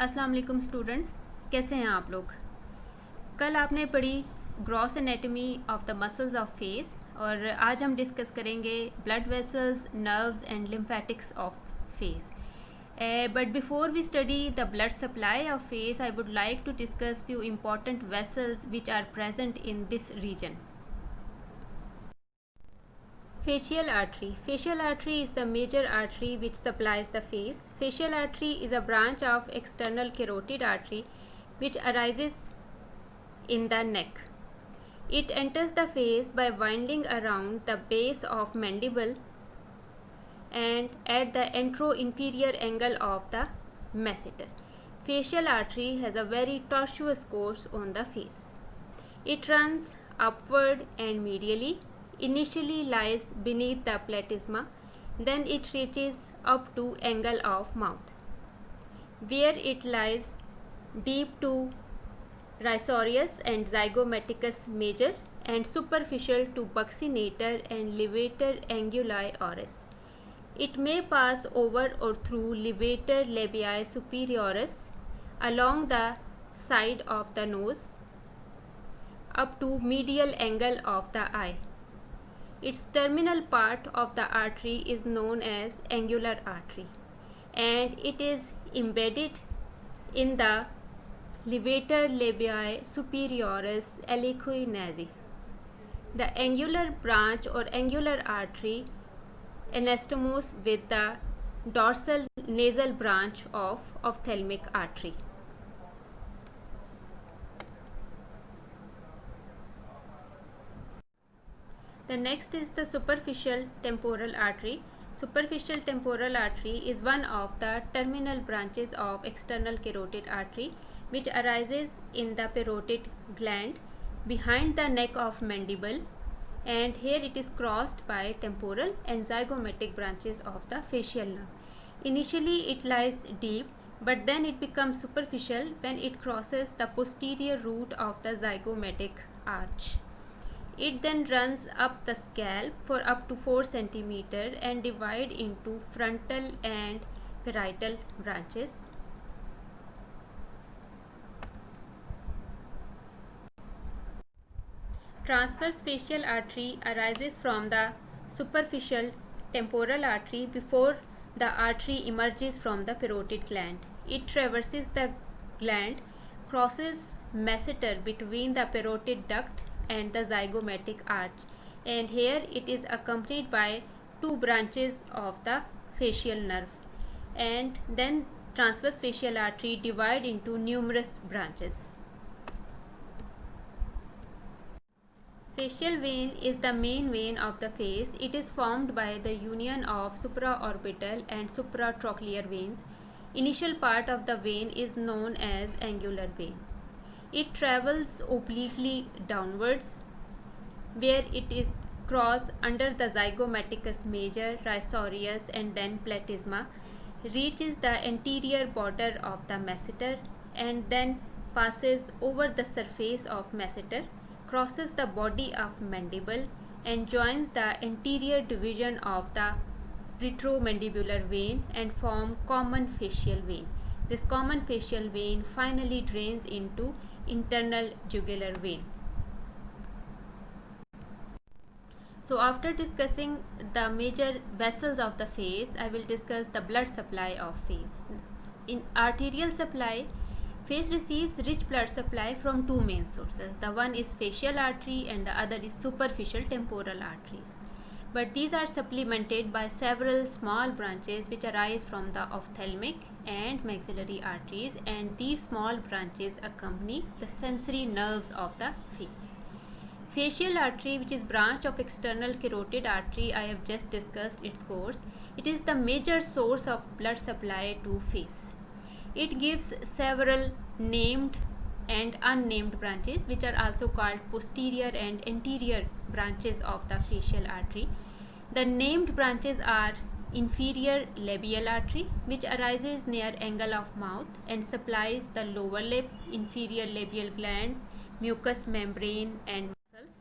अस्सलाम वालेकुम स्टूडेंट्स, कैसे हैं आप लोग। कल आपने पढ़ी gross anatomy of the muscles of face और आज हम डिस्कस करेंगे blood vessels, nerves and lymphatics of face. But before we study the blood supply of face, I would like to discuss few important vessels which are present in this region. Facial artery. Facial artery is the major artery which supplies the face. Facial artery is a branch of external carotid artery which arises in the neck. It enters the face by winding around the base of mandible and at the anteroinferior angle of the masseter. Facial artery has a very tortuous course on the face. It runs upward and medially, initially lies beneath the platysma, then it reaches up to angle of mouth, where it lies deep to rhizorius and zygomaticus major and superficial to buccinator and levator anguli oris. It may pass over or through levator labii superioris along the side of the nose up to medial angle of the eye. Its terminal part of the artery is known as angular artery and it is embedded in the levator labii superioris aliquinae. The angular branch or angular artery anastomose with the dorsal nasal branch of ophthalmic artery. The next is the superficial temporal artery. Superficial temporal artery is one of the terminal branches of external carotid artery which arises in the parotid gland behind the neck of mandible, and here it is crossed by temporal and zygomatic branches of the facial nerve. Initially it lies deep, but then it becomes superficial when it crosses the posterior root of the zygomatic arch. It then runs up the scalp for up to 4 cm and divide into frontal and parietal branches. Transverse facial artery arises from the superficial temporal artery before the artery emerges from the parotid gland. It traverses the gland, crosses masseter between the parotid duct and the zygomatic arch, and here it is accompanied by two branches of the facial nerve, and then transverse facial artery divide into numerous branches. Facial vein is the main vein of the face. It is formed by the union of supraorbital and supratrochlear veins. Initial part of the vein is known as angular vein. It travels obliquely downwards, where it is crossed under the zygomaticus major, rhizorius and then platysma, reaches the anterior border of the masseter and then passes over the surface of masseter, crosses the body of mandible and joins the anterior division of the retromandibular vein and form common facial vein. This common facial vein finally drains into internal jugular vein. So after discussing the major vessels of the face, I will discuss the blood supply of face. In arterial supply, face receives rich blood supply from two main sources. The one is facial artery and the other is superficial temporal arteries. But these are supplemented by several small branches which arise from the ophthalmic and maxillary arteries, and these small branches accompany the sensory nerves of the face. Facial artery, which is branch of external carotid artery, I have just discussed its course. It is the major source of blood supply to face. It gives several named and unnamed branches which are also called posterior and anterior branches of the facial artery. The named branches are inferior labial artery, which arises near angle of mouth and supplies the lower lip, inferior labial glands, mucous membrane and muscles.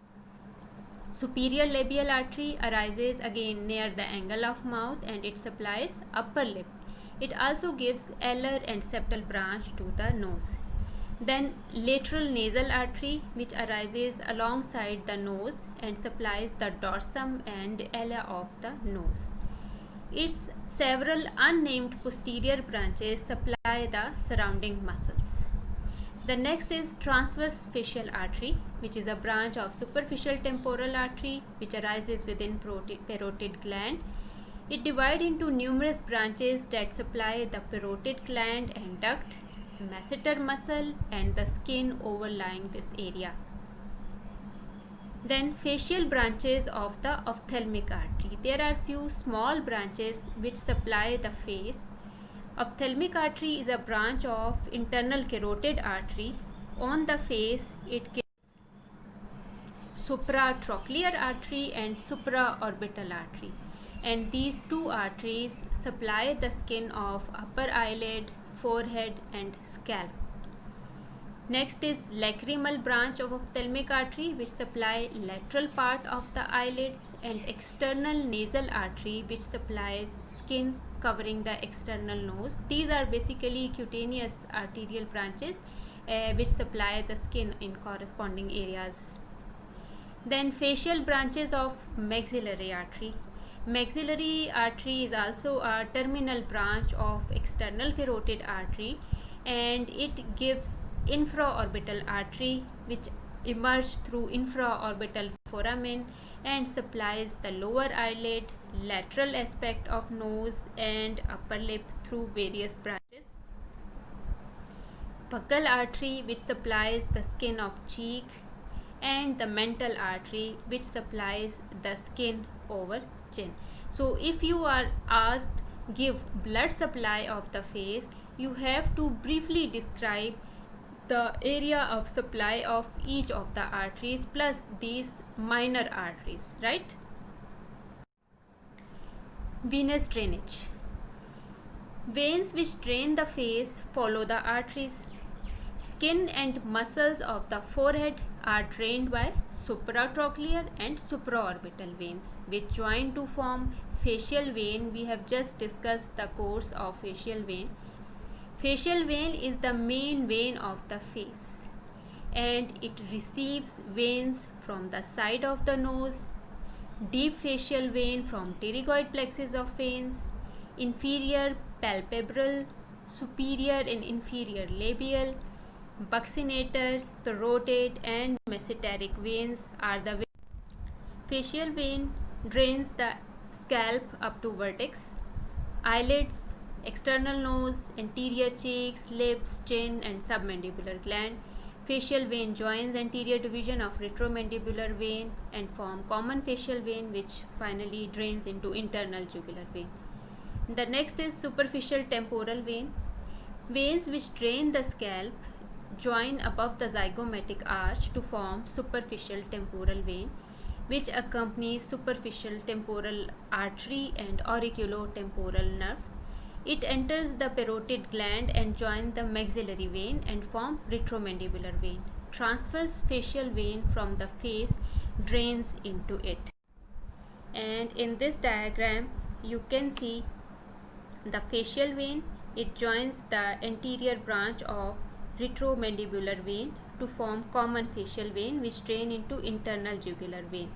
Superior labial artery arises again near the angle of mouth and it supplies upper lip, It also gives alar and septal branch to the nose. Then lateral nasal artery, which arises alongside the nose and supplies the dorsum and ala of the nose. Its several unnamed posterior branches supply the surrounding muscles. The next is transverse facial artery, which is a branch of superficial temporal artery which arises within parotid gland. It divides into numerous branches that supply the parotid gland and duct, masseter muscle, and the skin overlying this area. Then facial branches of the ophthalmic artery. There are few small branches which supply the face. Ophthalmic artery is a branch of internal carotid artery. On the face, it gives supratrochlear artery and supraorbital artery. And these two arteries supply the skin of upper eyelid, forehead, and scalp. Next is lacrimal branch of ophthalmic artery, which supply lateral part of the eyelids, and external nasal artery, which supplies skin covering the external nose. These are basically cutaneous arterial branches which supply the skin in corresponding areas. Then facial branches of maxillary artery. Maxillary artery is also a terminal branch of external carotid artery, and it gives infraorbital artery which emerge through infraorbital foramen and supplies the lower eyelid, lateral aspect of nose, and upper lip through various branches. Buccal artery, which supplies the skin of cheek, and the mental artery, which supplies the skin over chin. So if you are asked give blood supply of the face, you have to briefly describe the area of supply of each of the arteries plus these minor arteries, right? Venous drainage. Veins which drain the face follow the arteries. Skin and muscles of the forehead are drained by supratrochlear and supraorbital veins, which join to form facial vein. We have just discussed the course of facial vein. Facial vein is the main vein of the face, and it receives veins from the side of the nose, deep facial vein from pterygoid plexus of veins, inferior palpebral, superior and inferior labial, buccinator, parotid, and mesenteric veins are the veins. Facial vein drains the scalp up to vertex, eyelids, external nose, anterior cheeks, lips, chin, and submandibular gland. Facial vein joins anterior division of retromandibular vein and form common facial vein, which finally drains into internal jugular vein. The next is superficial temporal vein. Veins which drain the scalp join above the zygomatic arch to form superficial temporal vein, which accompanies superficial temporal artery and auriculotemporal nerve. It enters the parotid gland and joins the maxillary vein and form retromandibular vein. Transverse facial vein from the face drains into it. And in this diagram, you can see the facial vein. It joins the anterior branch of retromandibular vein to form common facial vein, which drain into internal jugular vein.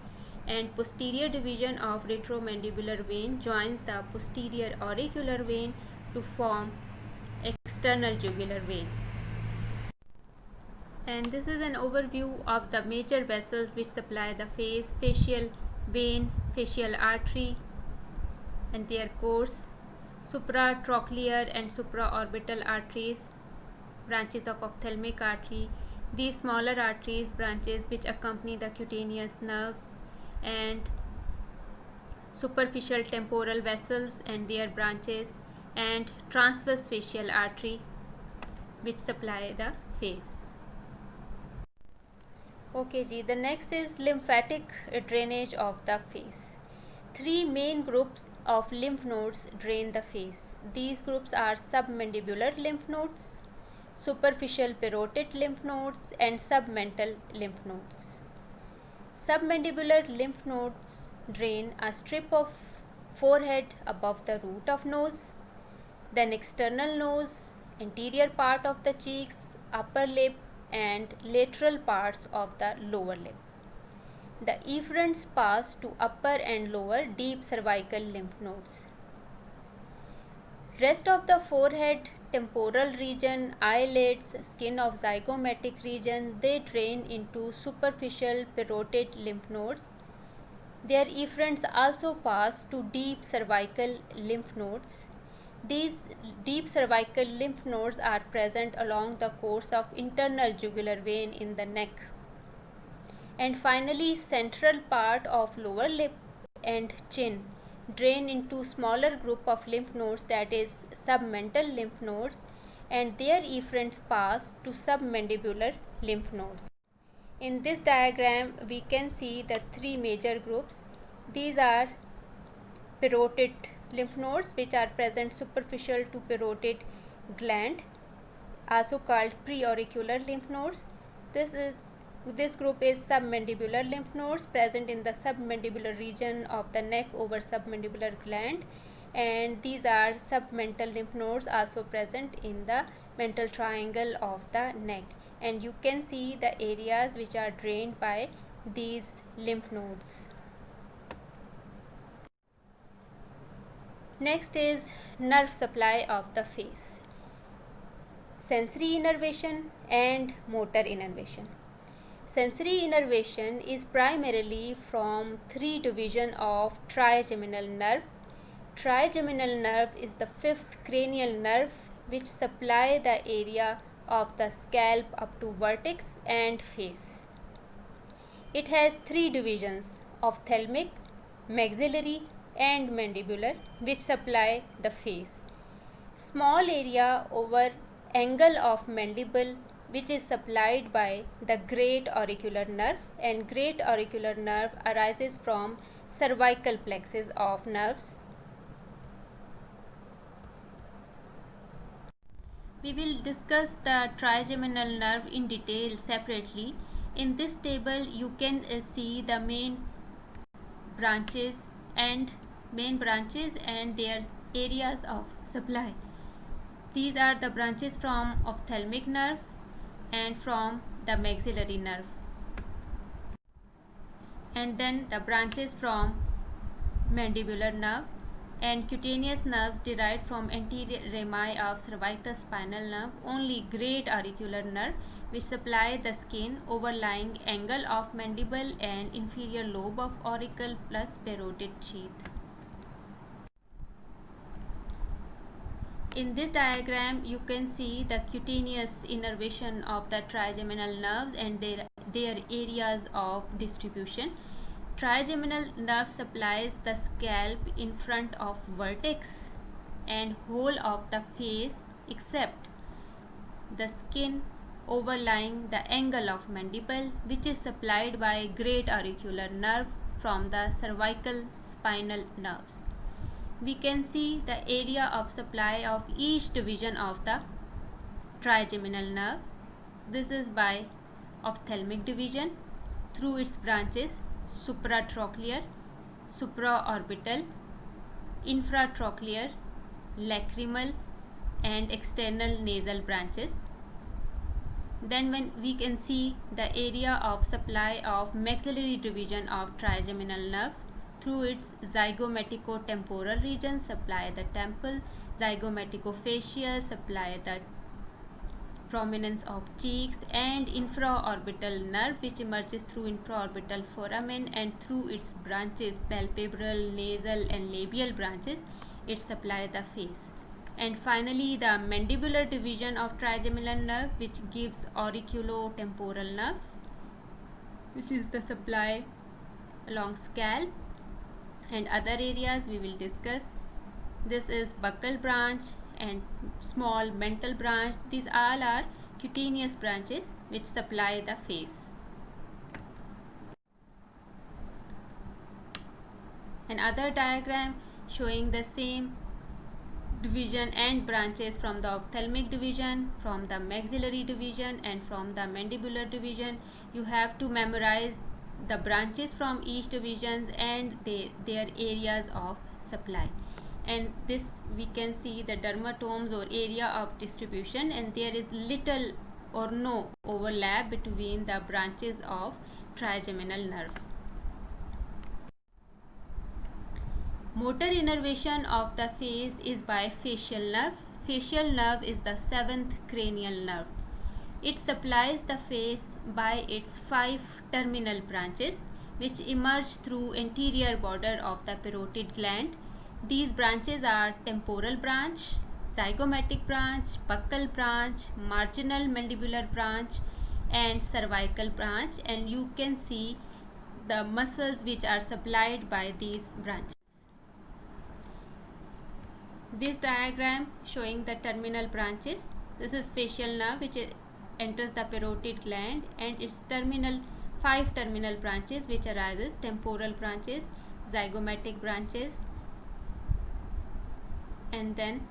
And posterior division of retromandibular vein joins the posterior auricular vein to form external jugular vein. And this is an overview of the major vessels which supply the face: facial vein, facial artery and their course, supratrochlear and supraorbital arteries, branches of ophthalmic artery, these smaller arteries, branches which accompany the cutaneous nerves, and superficial temporal vessels and their branches, and transverse facial artery which supply the face. Okay ji, the next is lymphatic drainage of the face. Three main groups of lymph nodes drain the face. These groups are submandibular lymph nodes, superficial parotid lymph nodes, and submental lymph nodes. Submandibular lymph nodes drain a strip of forehead above the root of nose, then external nose, anterior part of the cheeks, upper lip, and lateral parts of the lower lip. The efferents pass to upper and lower deep cervical lymph nodes. Rest of the forehead, temporal region, eyelids, skin of zygomatic region, they drain into superficial parotid lymph nodes. Their efferents also pass to deep cervical lymph nodes. These deep cervical lymph nodes are present along the course of internal jugular vein in the neck. And finally, central part of lower lip and chin drain into smaller group of lymph nodes, that is submental lymph nodes, and their efferents pass to submandibular lymph nodes. In this diagram, we can see the three major groups. These are parotid lymph nodes, which are present superficial to parotid gland, also called preauricular lymph nodes. This group is submandibular lymph nodes present in the submandibular region of the neck over submandibular gland, and these are submental lymph nodes also present in the mental triangle of the neck, and you can see the areas which are drained by these lymph nodes. Next is nerve supply of the face. Sensory innervation and motor innervation. Sensory innervation is primarily from three divisions of trigeminal nerve. Trigeminal nerve is the fifth cranial nerve which supply the area of the scalp up to vertex and face. It has three divisions: ophthalmic, maxillary, and mandibular, which supply the face. Small area over angle of mandible, which is supplied by the great auricular nerve, and great auricular nerve arises from cervical plexus of nerves. We will discuss the trigeminal nerve in detail separately. In this table, you can see the main branches and their areas of supply. These are the branches from ophthalmic nerve and from the maxillary nerve, and then the branches from mandibular nerve, and cutaneous nerves derived from anterior rami of cervicospinal nerve. Only great auricular nerve, which supply the skin overlying angle of mandible and inferior lobe of auricle plus parotid sheath. In this diagram, you can see the cutaneous innervation of the trigeminal nerves and their areas of distribution. Trigeminal nerve supplies the scalp in front of vertex and whole of the face except the skin overlying the angle of mandible, which is supplied by great auricular nerve from the cervical spinal nerves. We can see the area of supply of each division of the trigeminal nerve. This is by ophthalmic division through its branches: supratrochlear, supraorbital, infratrochlear, lacrimal, and external nasal branches. Then when we can see the area of supply of maxillary division of trigeminal nerve through its zygomaticotemporal region, supply the temple, zygomaticofacial, supply the prominence of cheeks, and infraorbital nerve, which emerges through infraorbital foramen, and through its branches, palpebral, nasal, and labial branches, it supply the face. And finally, the mandibular division of trigeminal nerve, which gives auriculotemporal nerve, which is the supply along scalp and other areas we will discuss. This is buccal branch and small mental branch. These all are cutaneous branches which supply the face. Another diagram showing the same division and branches from the ophthalmic division, from the maxillary division, and from the mandibular division. You have to memorize the branches from each divisions and their areas of supply. and this we can see the dermatomes or area of distribution, and there is little or no overlap between the branches of trigeminal nerve. Motor innervation of the face is by facial nerve. Facial nerve is the seventh cranial nerve. It supplies the face by its 5 terminal branches which emerge through anterior border of the parotid gland. These branches are temporal branch, zygomatic branch, buccal branch, marginal mandibular branch and cervical branch, and you can see the muscles which are supplied by these branches. This diagram showing the terminal branches. This is facial nerve which enters the parotid gland, and its 5 terminal branches which arises: temporal branches, zygomatic branches, and then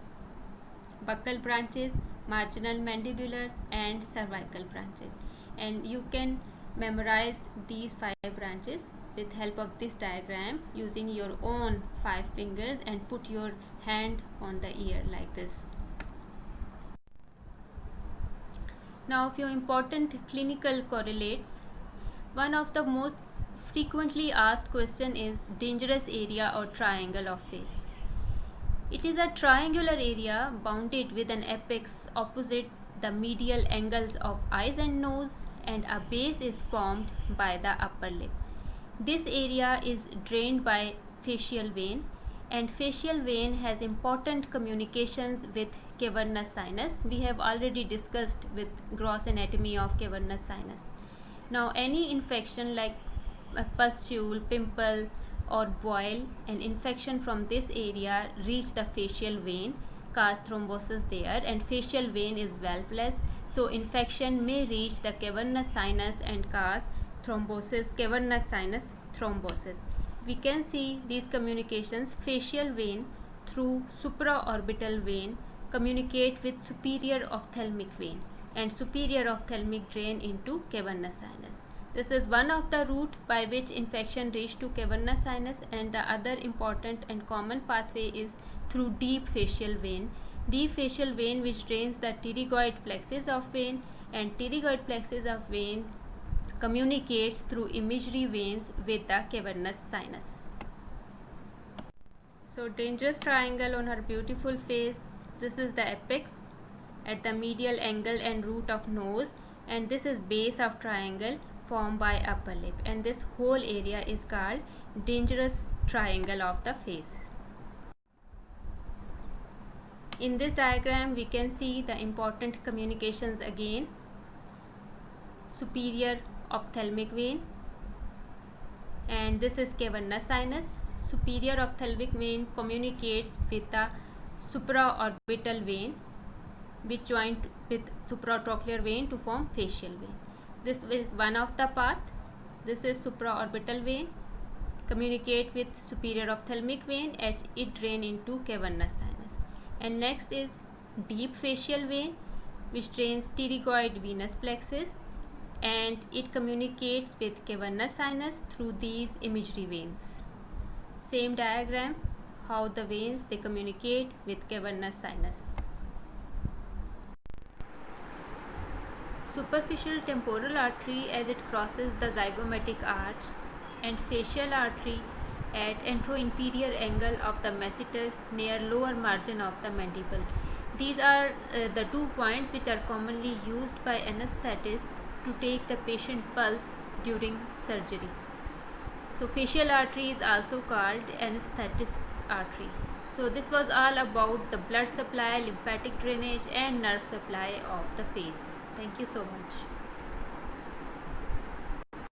buccal branches, marginal mandibular and cervical branches. And you can memorize these 5 branches with help of this diagram using your own 5 fingers, and put your hand on the ear like this. Now, a few important clinical correlates. One of the most frequently asked question is dangerous area or triangle of face. It is a triangular area bounded with an apex opposite the medial angles of eyes and nose, and a base is formed by the upper lip. This area is drained by facial vein, and facial vein has important communications with cavernous sinus. We have already discussed with gross anatomy of cavernous sinus. Now, any infection like a pustule, pimple or boil, an infection from this area reach the facial vein, cause thrombosis there, and facial vein is valveless, so infection may reach the cavernous sinus and cause thrombosis, cavernous sinus thrombosis. We can see these communications. Facial vein through supraorbital vein communicate with superior ophthalmic vein, and superior ophthalmic drain into cavernous sinus. This is one of the route by which infection reach to cavernous sinus, and the other important and common pathway is through deep facial vein. Deep facial vein which drains the pterygoid plexus of vein, and pterygoid plexus of vein communicates through imagery veins with the cavernous sinus. So, dangerous triangle on her beautiful face. This is the apex at the medial angle and root of nose, and this is base of triangle formed by upper lip, and this whole area is called dangerous triangle of the face. In this diagram we can see the important communications again. Superior ophthalmic vein, and this is cavernous sinus. Superior ophthalmic vein communicates with the supraorbital vein which joined with supratrochlear vein to form facial vein. This is one of the path. This is supraorbital vein, communicate with superior ophthalmic vein as it drain into cavernous sinus. And next is deep facial vein which drains pterygoid venous plexus, and it communicates with cavernous sinus through these imagery veins. Same diagram, how the veins they communicate with cavernous sinus. Superficial temporal artery as it crosses the zygomatic arch, and facial artery at anteroinferior angle of the masseter near lower margin of the mandible. These are the 2 points which are commonly used by anesthetists to take the patient pulse during surgery. So, facial artery is also called anesthetist's artery. So, this was all about the blood supply, lymphatic drainage and nerve supply of the face. Thank you so much.